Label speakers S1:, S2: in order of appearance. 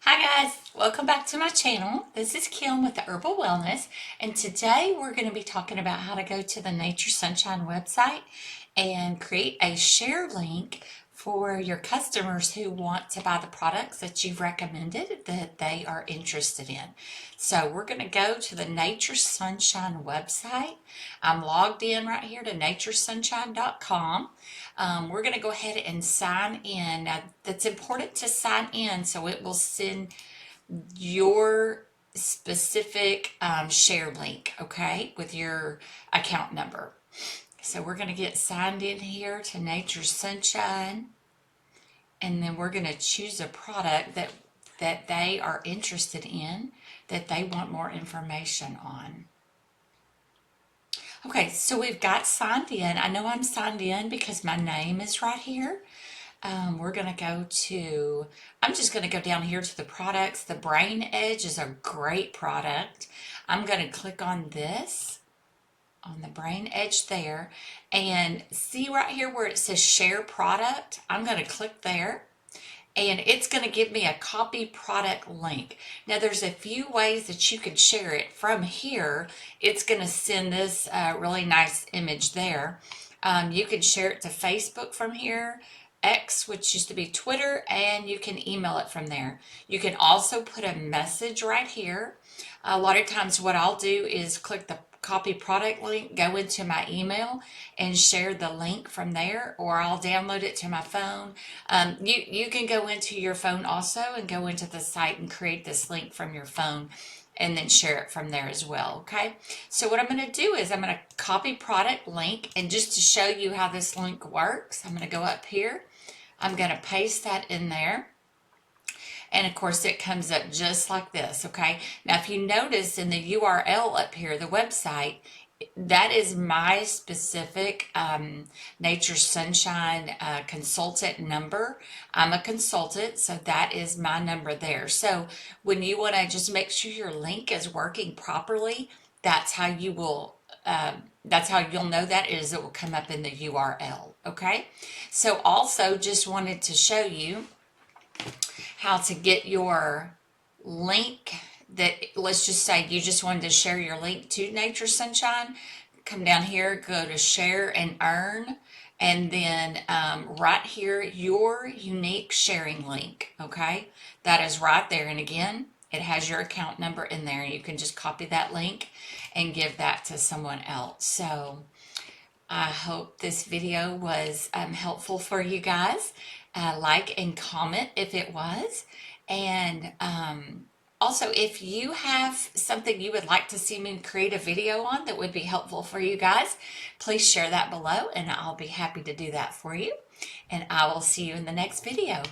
S1: Hi guys, welcome back to my channel. This is Kim with the Herbal Wellness, and today we're going to be talking about how to go to the Nature Sunshine website and create a share link for your customers who want to buy the products that you've recommended that they are interested in. So we're going to go to the Nature Sunshine website. I'm logged in right here to naturesunshine.com. We're going to go ahead and sign in. Now, that's important to sign in so it will send your specific share link, okay, with your account number. So we're going to get signed in here to Nature Sunshine, and then we're going to choose a product that they are interested in, that they want more information on. Okay, so we've got signed in. I know I'm signed in because my name is right here. We're going to go to, I'm just going to go down here to the products. The Brain Edge is a great product. I'm going to click on this, on the Brain Edge there, and see right here where it says share product. I'm going to click there, and it's going to give me a copy product link. Now there's a few ways that you can share it. From here, it's going to send this really nice image there. You can share it to Facebook from here, X, which used to be Twitter, and you can email it from there. You can also put a message right here. A lot of times what I'll do is click the copy product link, go into my email and share the link from there, or I'll download it to my phone. You can go into your phone also and go into the site and create this link from your phone and then share it from there as well, okay? So what I'm going to do is I'm going to copy product link, and just to show you how this link works, I'm going to go up here. I'm going to paste that in there. And of course it comes up just like this, okay? Now if you notice in the URL up here, the website, that is my specific Nature Sunshine consultant number. I'm a consultant, so that is my number there. So when you want to just make sure your link is working properly, that's how you will that's how you'll know that is it will come up in the URL, okay? So also just wanted to show you how to get your link that, let's just say you just wanted to share your link to Nature Sunshine. Come down here, go to share and earn, and then right here, your unique sharing link, okay? That is right there, and again, it has your account number in there. You can just copy that link and give that to someone else. So I hope this video was helpful for you guys. Like and comment if it was. And also, if you have something you would like to see me create a video on that would be helpful for you guys, please share that below and I'll be happy to do that for you. And I will see you in the next video.